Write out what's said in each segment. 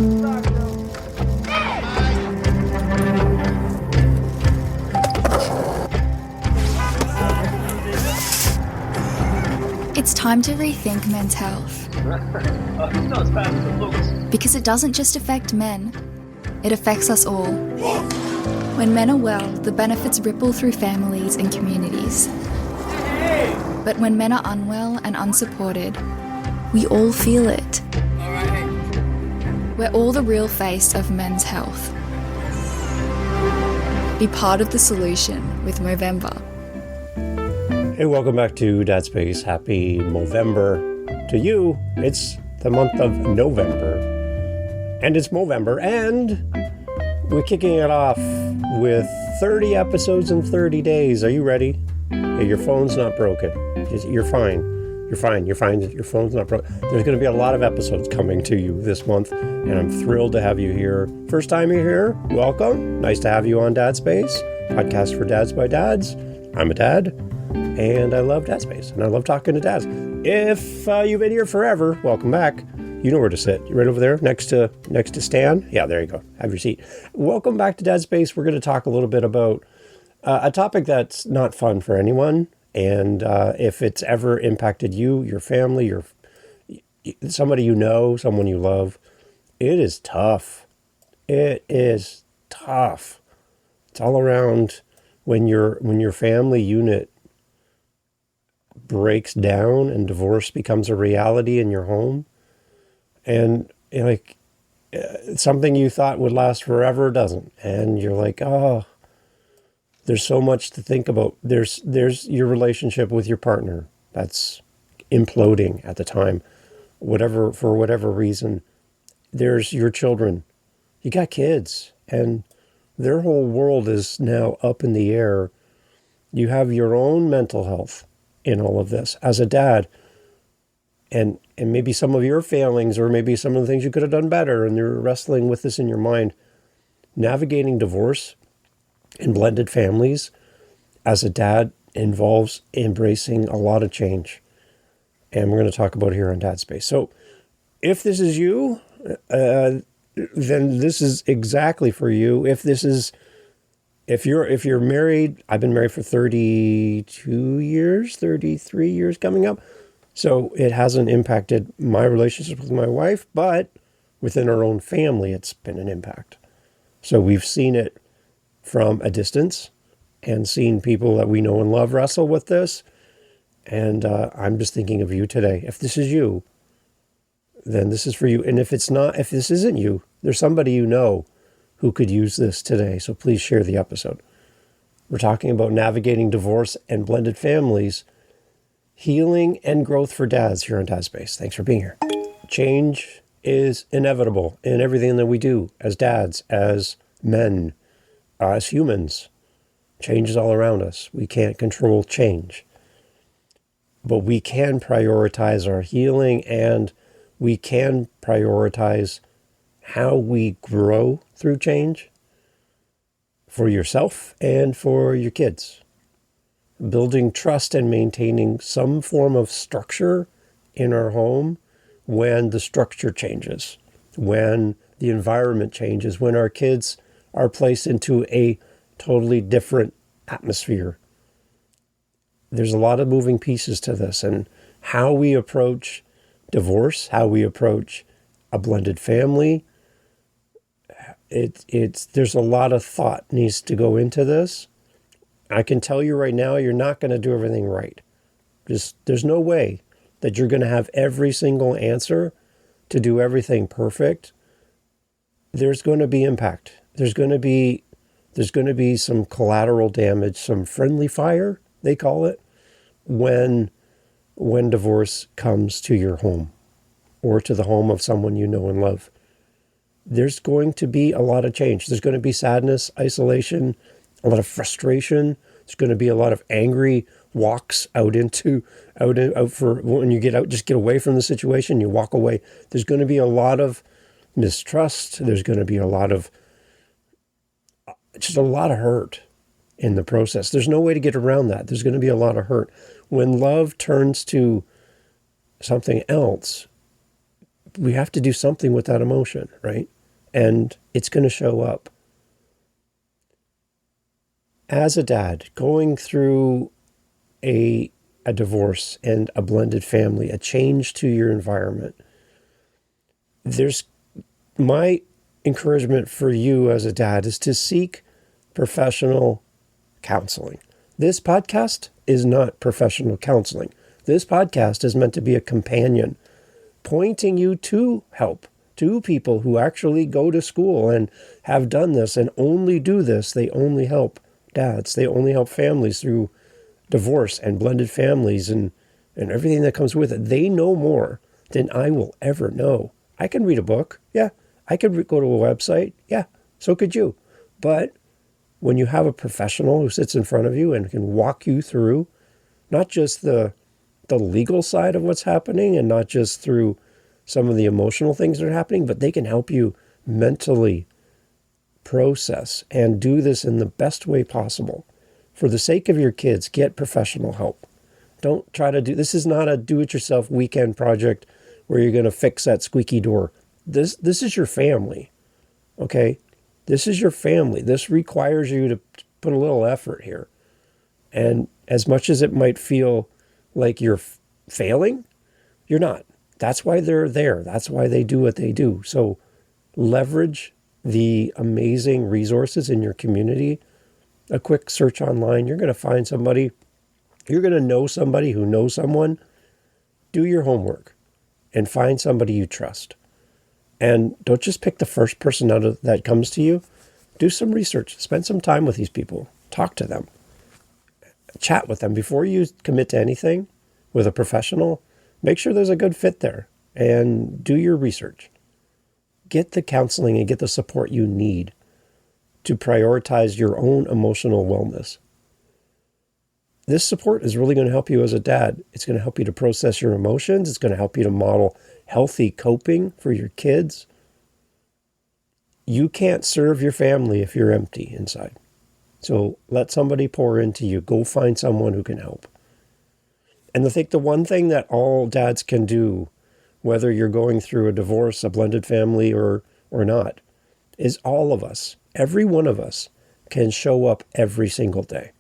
It's time to rethink men's health. It's not as bad as it looks. Because it doesn't just affect men, it affects us all. When men are well, the benefits ripple through families and communities. But when men are unwell and unsupported, we all feel it. We're all the real face of men's health. Be part of the solution with Movember. Hey, welcome back to Dad Space. Happy Movember to you. It's the month of November, and it's Movember, and we're kicking it off with 30 episodes in 30 days. Are you ready? Hey, your phone's not broken. You're fine. You're fine. Your phone's not broken. There's going to be a lot of episodes coming to you this month, and I'm thrilled to have you here. First time you're here, welcome. Nice to have you on Dad Space, podcast for dads by dads. I'm a dad. And I love Dad Space, and I love talking to dads. If you've been here forever, welcome back. You know where to sit. You're right over there, next to Stan. Yeah, there you go. Have your seat. Welcome back to Dad Space. We're going to talk a little bit about a topic that's not fun for anyone. And if it's ever impacted you, your family, somebody you know, someone you love, it is tough. It is tough. It's all around when your family unit breaks down and divorce becomes a reality in your home, and something you thought would last forever doesn't, and you're like, oh, there's so much to think about. There's your relationship with your partner that's imploding at the time, for whatever reason. There's your children. You got kids, and their whole world is now up in the air. You have your own mental health in all of this as a dad, and maybe some of your failings, or maybe some of the things you could have done better, and you're wrestling with this in your mind. Navigating divorce and blended families as a dad involves embracing a lot of change, and we're going to talk about it here on Dad Space. So if this is you, then this is exactly for you. If you're married, I've been married for 32 years, 33 years coming up. So it hasn't impacted my relationship with my wife, but within our own family, it's been an impact. So we've seen it from a distance and seen people that we know and love wrestle with this. And I'm just thinking of you today. If this is you, then this is for you. And if this isn't you, there's somebody you know who could use this today. So please share the episode. We're talking about navigating divorce and blended families, healing and growth for dads here on Dad Space. Thanks for being here. Change is inevitable in everything that we do as dads, as men, as humans. Change is all around us. We can't control change, but we can prioritize our healing, and we can prioritize how we grow through change for yourself and for your kids. Building trust and maintaining some form of structure in our home when the structure changes, when the environment changes, when our kids are placed into a totally different atmosphere. There's a lot of moving pieces to this, and how we approach divorce, how we approach a blended family, there's a lot of thought needs to go into this. I can tell you right now, you're not going to do everything right. There's no way that you're going to have every single answer to do everything perfect. There's going to be impact. There's going to be some collateral damage, some friendly fire, they call it, when divorce comes to your home or to the home of someone you know and love. There's going to be a lot of change. There's going to be sadness, isolation, a lot of frustration. There's going to be a lot of angry walks out for when you get out, just get away from the situation, you walk away. There's going to be a lot of mistrust. There's going to be just a lot of hurt in the process. There's no way to get around that. There's going to be a lot of hurt. When love turns to something else, we have to do something with that emotion, right? and it's going to show up. As a dad, going through a divorce and a blended family, a change to your environment, there's my encouragement for you as a dad is to seek professional counseling. This podcast is not professional counseling. This podcast is meant to be a companion, pointing you to help, to people who actually go to school and have done this and only do this. They only help dads. They only help families through divorce and blended families and everything that comes with it. They know more than I will ever know. I can read a book. Yeah. I could go to a website. Yeah. So could you. But when you have a professional who sits in front of you and can walk you through not just the legal side of what's happening and not just through some of the emotional things that are happening, but they can help you mentally process and do this in the best way possible. For the sake of your kids, get professional help. Don't try to this is not a do-it-yourself weekend project where you're going to fix that squeaky door. This is your family, okay? This is your family. This requires you to put a little effort here. And as much as it might feel like you're failing, you're not. That's why they're there. That's why they do what they do. So leverage the amazing resources in your community. A quick search online, you're going to find somebody. You're going to know somebody who knows someone. Do your homework and find somebody you trust. And don't just pick the first person that comes to you. Do some research. Spend some time with these people. Talk to them. Chat with them. Before you commit to anything with a professional, make sure there's a good fit there and do your research. Get the counseling and get the support you need to prioritize your own emotional wellness. This support is really going to help you as a dad. It's going to help you to process your emotions. It's going to help you to model healthy coping for your kids. You can't serve your family if you're empty inside. So let somebody pour into you. Go find someone who can help. And I think the one thing that all dads can do, whether you're going through a divorce, a blended family, or not, is all of us, every one of us, can show up every single day.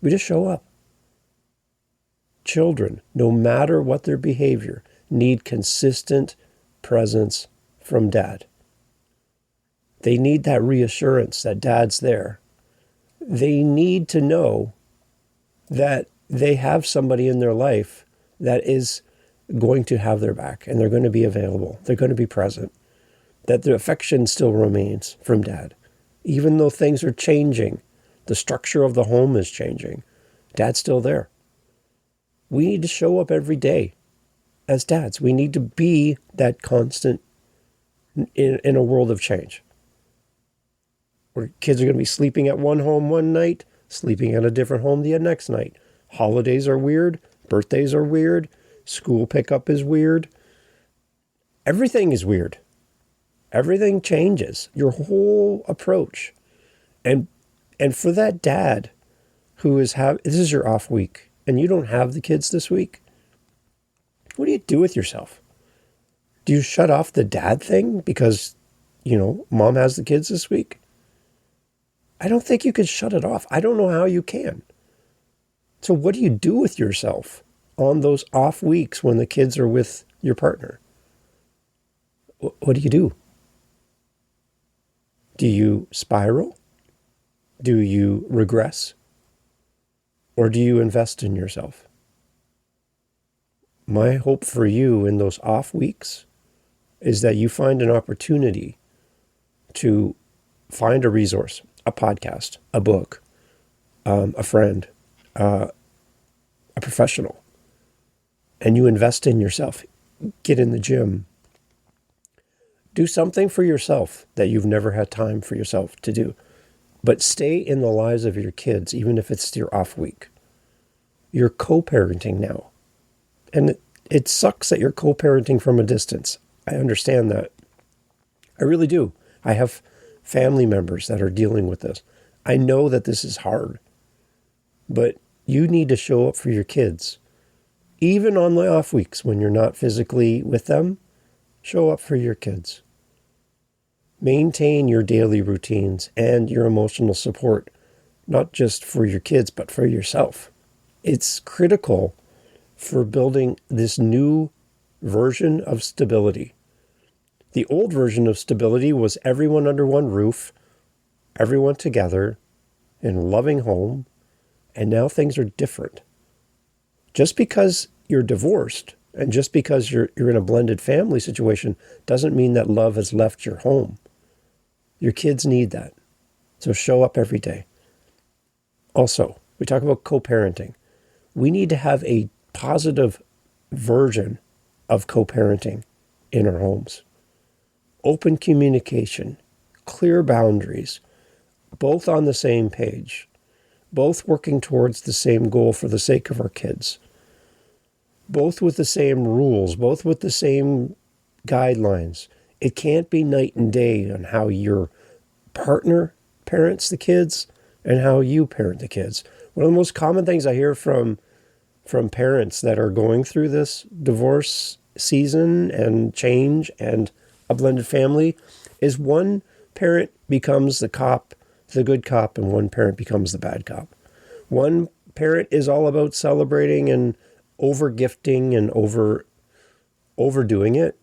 We just show up. Children, no matter what their behavior, need consistent presence from dad. They need that reassurance that dad's there. They need to know that they have somebody in their life that is going to have their back and they're going to be available. They're going to be present. That the affection still remains from dad. Even though things are changing, the structure of the home is changing, dad's still there. We need to show up every day as dads. We need to be that constant in a world of change. Where kids are going to be sleeping at one home one night, sleeping at a different home the next night. Holidays are weird. Birthdays are weird. School pickup is weird. Everything is weird. Everything changes. Your whole approach. And for that dad who this is your off week and you don't have the kids this week, what do you do with yourself? Do you shut off the dad thing because, mom has the kids this week? I don't think you could shut it off. I don't know how you can. So what do you do with yourself on those off weeks when the kids are with your partner? What do you do? Do you spiral? Do you regress? Or do you invest in yourself? My hope for you in those off weeks is that you find an opportunity to find a resource, a podcast, a book, a friend, a professional, and you invest in yourself. Get in the gym. Do something for yourself that you've never had time for yourself to do. But stay in the lives of your kids, even if it's your off week. You're co-parenting now. And it sucks that you're co-parenting from a distance. I understand that. I really do. I have family members that are dealing with this. I know that this is hard. But you need to show up for your kids. Even on the off weeks when you're not physically with them, show up for your kids. Maintain your daily routines and your emotional support, not just for your kids, but for yourself. It's critical for building this new version of stability. The old version of stability was everyone under one roof, everyone together in a loving home, and now things are different. Just because you're divorced and just because you're in a blended family situation doesn't mean that love has left your home. Your kids need that. So show up every day. Also, we talk about co-parenting. We need to have a positive version of co-parenting in our homes. Open communication, clear boundaries, both on the same page, both working towards the same goal for the sake of our kids, both with the same rules, both with the same guidelines. It can't be night and day on how your partner parents the kids and how you parent the kids. One of the most common things I hear from parents that are going through this divorce season and change and a blended family is one parent becomes the cop, the good cop, and one parent becomes the bad cop. One parent is all about celebrating and over gifting and overdoing it,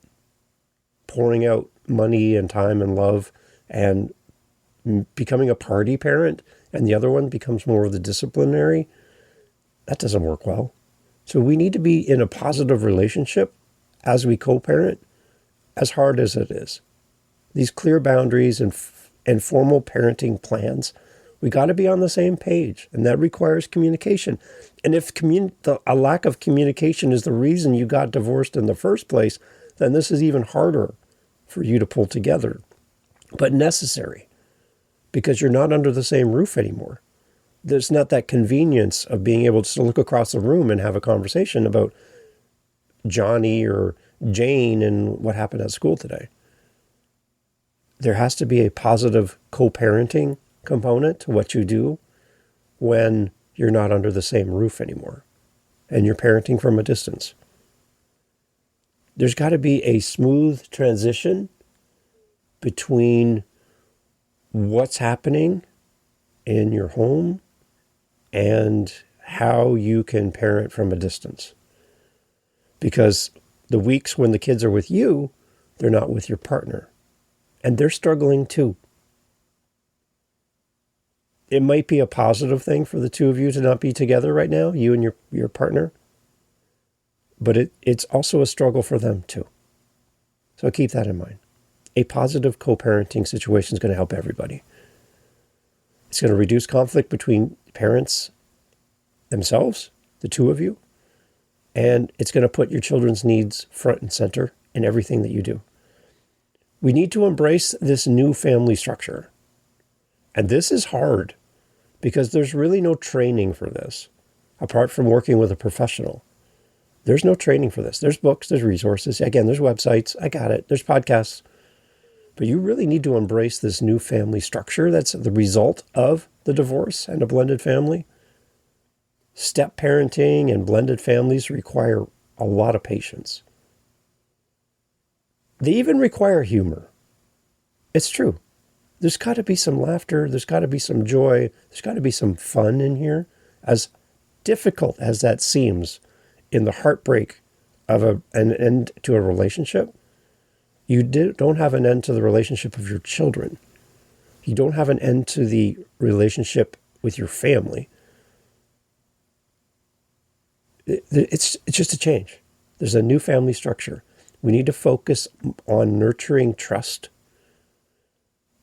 pouring out money and time and love and becoming a party parent, and the other one becomes more of the disciplinary. That doesn't work well. So we need to be in a positive relationship as we co-parent, as hard as it is. These clear boundaries and formal parenting plans, we got to be on the same page, and that requires communication. And if a lack of communication is the reason you got divorced in the first place, then this is even harder for you to pull together, but necessary, because you're not under the same roof anymore. There's not that convenience of being able to look across the room and have a conversation about Johnny or Jane and what happened at school today. There has to be a positive co-parenting component to what you do when you're not under the same roof anymore and you're parenting from a distance. There's got to be a smooth transition between what's happening in your home and how you can parent from a distance. Because the weeks when the kids are with you, they're not with your partner. And they're struggling too. It might be a positive thing for the two of you to not be together right now, you and your partner. But it's also a struggle for them too. So keep that in mind. A positive co-parenting situation is going to help everybody. It's going to reduce conflict between parents themselves, the two of you, and it's going to put your children's needs front and center in everything that you do. We need to embrace this new family structure. And this is hard because there's really no training for this, apart from working with a professional. There's no training for this. There's books, there's resources. Again, there's websites. I got it. There's podcasts. But you really need to embrace this new family structure that's the result of the divorce and a blended family. Step parenting and blended families require a lot of patience. They even require humor. It's true. There's got to be some laughter. There's got to be some joy. There's got to be some fun in here. As difficult as that seems in the heartbreak of an end to a relationship, you don't have an end to the relationship of your children. You don't have an end to the relationship with your family. It's just a change. There's a new family structure. We need to focus on nurturing trust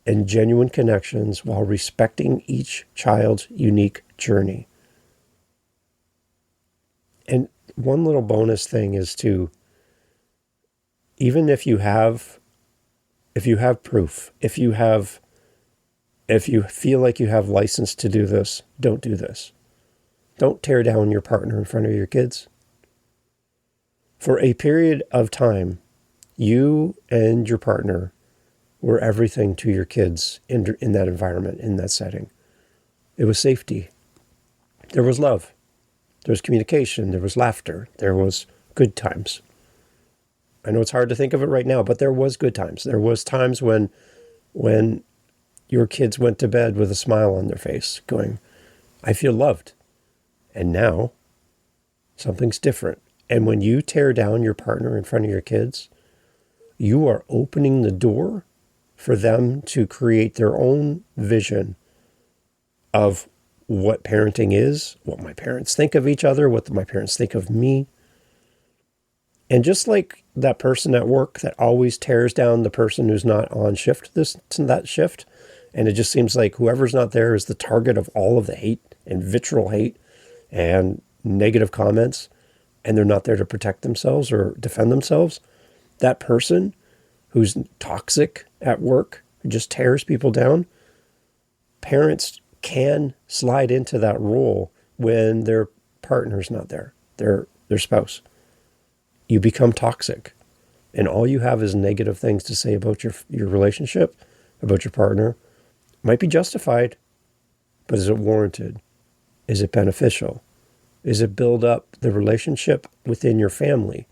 and genuine connections while respecting each child's unique journey. And one little bonus thing is to, even if you have proof, if you feel like you have license to do this, don't do this. Don't tear down your partner in front of your kids. For a period of time, you and your partner were everything to your kids in that environment, in that setting. It was safety. There was love. There was communication. There was laughter. There was good times. I know it's hard to think of it right now, but there was good times. There was times when when your kids went to bed with a smile on their face, going, I feel loved. And now something's different. And when you tear down your partner in front of your kids, you are opening the door for them to create their own vision of what parenting is, what my parents think of each other, what my parents think of me. And just like that person at work that always tears down the person who's not on shift, that shift, and it just seems like whoever's not there is the target of all of the hate and vitriol hate and negative comments, and they're not there to protect themselves or defend themselves. That person who's toxic at work, who just tears people down, parents can slide into that role when their partner's not there, their spouse. You become toxic, and all you have is negative things to say about your relationship, about your partner. Might be justified, but is it warranted? Is it beneficial? Is it build up the relationship within your family?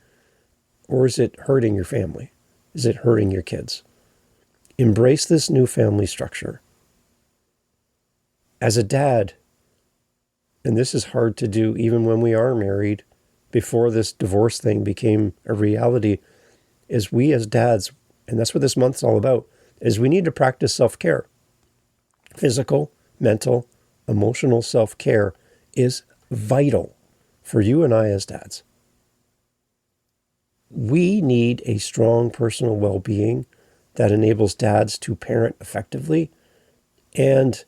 Or is it hurting your family? Is it hurting your kids? Embrace this new family structure. As a dad, and this is hard to do even when we are married, before this divorce thing became a reality, is we as dads, and that's what this month's all about, is we need to practice self-care. Physical, mental, emotional self-care is vital for you and I as dads. We need a strong personal well-being that enables dads to parent effectively and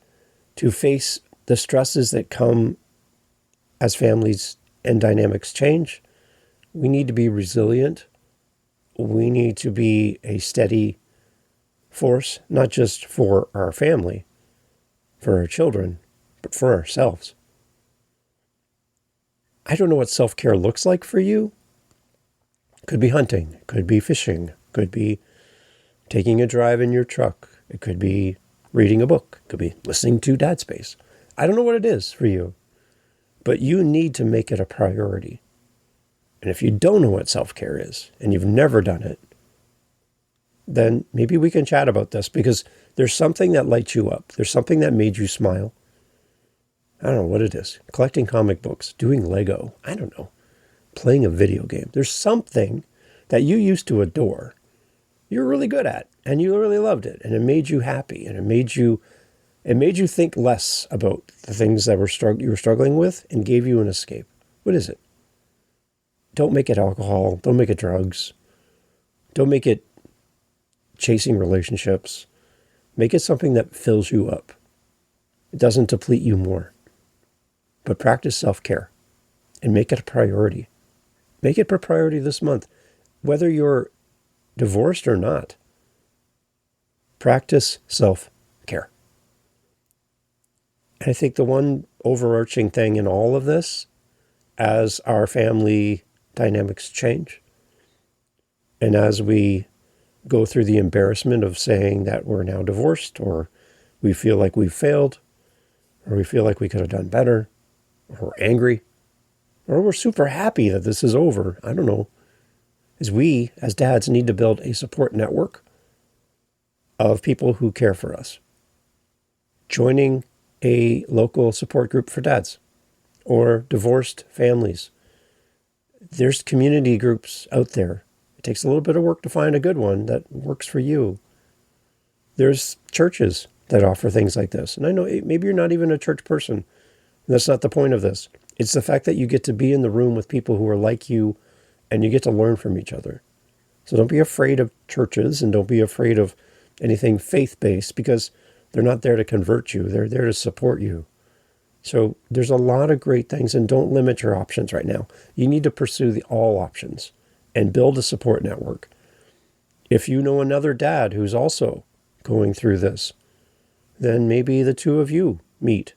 to face the stresses that come as families and dynamics change. We need to be resilient. We need to be a steady force, not just for our family, for our children, but for ourselves. I don't know what self-care looks like for you. It could be hunting, it could be fishing, it could be taking a drive in your truck, it could be reading a book, it could be listening to Dad Space. I don't know what it is for you, but you need to make it a priority. And if you don't know what self-care is, and you've never done it, then maybe we can chat about this, because there's something that lights you up. There's something that made you smile. I don't know what it is. Collecting comic books, doing Lego, I don't know. Playing a video game. There's something that you used to adore, you're really good at, and you really loved it, and it made you happy, and it made you think less about the things that you were struggling with, and gave you an escape. What is it? Don't make it alcohol. Don't make it drugs. Don't make it chasing relationships. Make it something that fills you up. It doesn't deplete you more. But practice self-care and make it a priority. Make it a priority this month. Whether you're divorced or not, practice self-care. And I think the one overarching thing in all of this, as our family dynamics change, and as we go through the embarrassment of saying that we're now divorced, or we feel like we've failed, or we feel like we could have done better, or we're angry, or we're super happy that this is over, I don't know, is we as dads need to build a support network of people who care for us. Joining a local support group for dads or divorced families. There's community groups out there. It takes a little bit of work to find a good one that works for you. There's churches that offer things like this. And I know maybe you're not even a church person. That's not the point of this. It's the fact that you get to be in the room with people who are like you, and you get to learn from each other. So don't be afraid of churches, and don't be afraid of anything faith-based, because they're not there to convert you. They're there to support you. So there's a lot of great things, and don't limit your options right now. You need to pursue all options and build a support network. If you know another dad who's also going through this, then maybe the two of you meet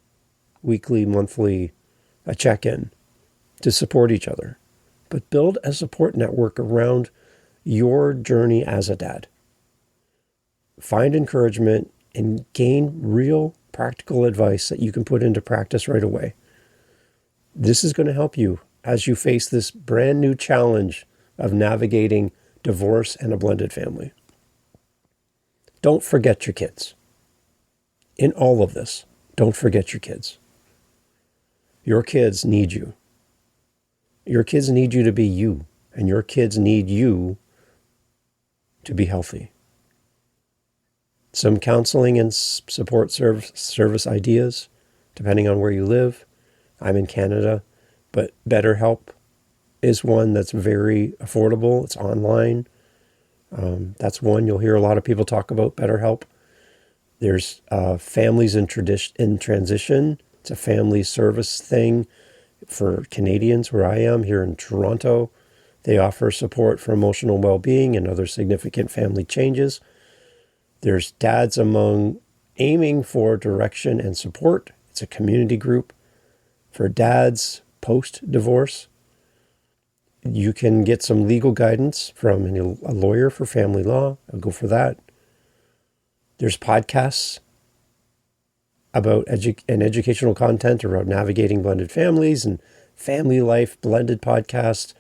weekly, monthly, a check-in to support each other. But build a support network around your journey as a dad. Find encouragement and gain real practical advice that you can put into practice right away. This is going to help you as you face this brand new challenge of navigating divorce and a blended family. Don't forget your kids. In all of this, don't forget your kids. Your kids need you. Your kids need you to be you, and your kids need you to be healthy. Some counseling and support service ideas, depending on where you live. I'm in Canada, but BetterHelp is one that's very affordable. It's online. That's one you'll hear a lot of people talk about, BetterHelp. There's Families in Transition. It's a family service thing for Canadians where I am here in Toronto. They offer support for emotional well-being and other significant family changes. There's Dads Among, aiming for direction and support. It's a community group for dads post-divorce. You can get some legal guidance from a lawyer for family law. I'll go for that. There's podcasts about educational content around navigating blended families and family life, blended podcasts,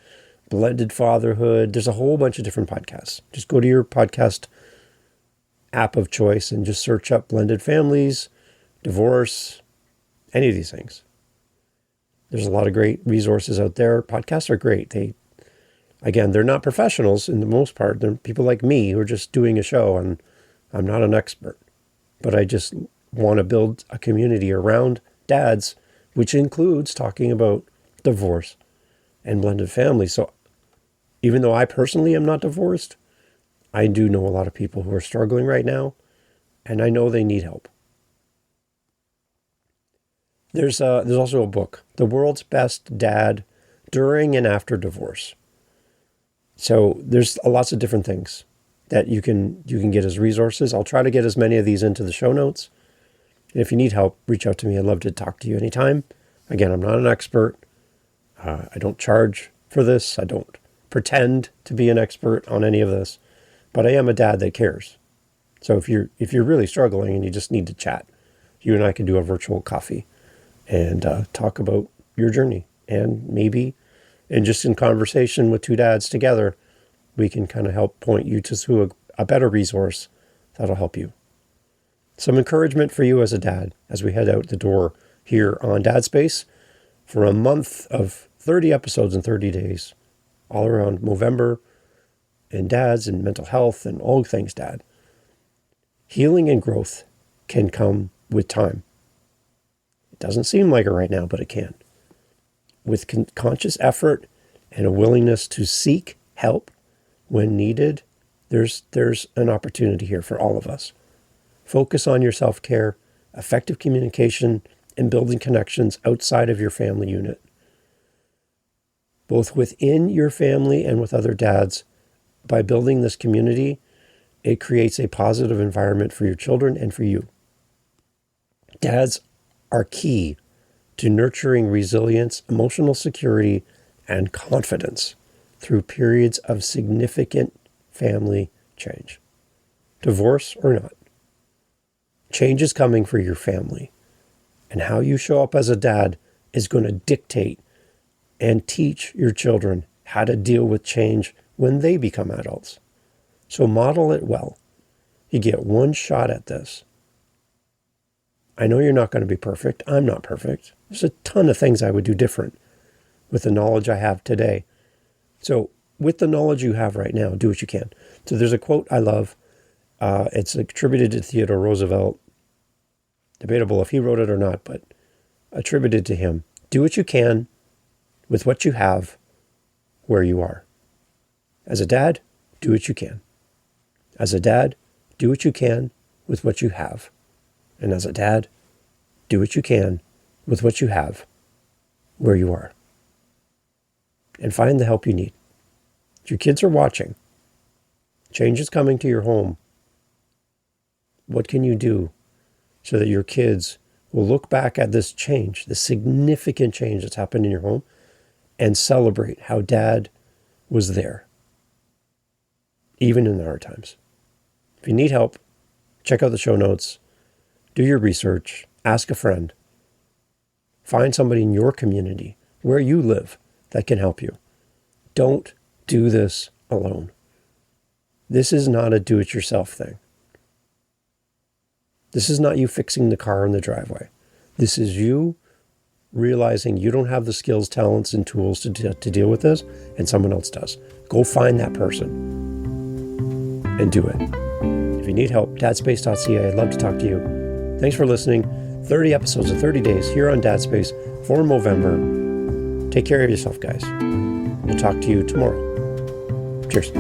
blended fatherhood. There's a whole bunch of different podcasts. Just go to your podcast app of choice and just search up blended families, divorce, any of these things. There's a lot of great resources out there. Podcasts are great. They're not professionals in the most part. They're people like me who are just doing a show, and I'm not an expert. But I just want to build a community around dads, which includes talking about divorce and blended families. So even though I personally am not divorced, I do know a lot of people who are struggling right now, and I know they need help. There's also a book, The World's Best Dad During and After Divorce. So there's lots of different things that you can get as resources. I'll try to get as many of these into the show notes. And if you need help, reach out to me. I'd love to talk to you anytime. Again, I'm not an expert. I don't charge for this. I don't pretend to be an expert on any of this. But I am a dad that cares. So if you're really struggling and you just need to chat, you and I can do a virtual coffee and talk about your journey. And maybe, and just in conversation with two dads together, we can kind of help point you to a better resource that'll help you. Some encouragement for you as a dad as we head out the door here on Dad Space for a month of 30 episodes in 30 days, all around Movember and dads and mental health and all things dad. Healing and growth can come with time. It doesn't seem like it right now, but it can. With conscious effort and a willingness to seek help when needed, there's an opportunity here for all of us. Focus on your self-care, effective communication, and building connections outside of your family unit. Both within your family and with other dads. By building this community, it creates a positive environment for your children and for you. Dads are key to nurturing resilience, emotional security, and confidence through periods of significant family change. Divorce or not, change is coming for your family. And how you show up as a dad is going to dictate and teach your children how to deal with change when they become adults. So model it well. You get one shot at this. I know you're not going to be perfect. I'm not perfect. There's a ton of things I would do different with the knowledge I have today. So with the knowledge you have right now, do what you can. So there's a quote I love. It's attributed to Theodore Roosevelt. Debatable if he wrote it or not, but attributed to him. Do what you can with what you have where you are. As a dad, do what you can. As a dad, do what you can with what you have. And as a dad, do what you can with what you have where you are. And find the help you need. Your kids are watching. Change is coming to your home. What can you do so that your kids will look back at this change, the significant change that's happened in your home, and celebrate how dad was there, even in the hard times? If you need help, check out the show notes, do your research, ask a friend, find somebody in your community where you live that can help you. Don't do this alone. This is not a do-it-yourself thing. This is not you fixing the car in the driveway. This is you realizing you don't have the skills, talents, and tools to deal with this, and someone else does. Go find that person and do it. If you need help, dadspace.ca. I'd love to talk to you. Thanks for listening. 30 episodes of 30 days here on Dadspace for Movember. Take care of yourself, guys. We'll talk to you tomorrow. Cheers.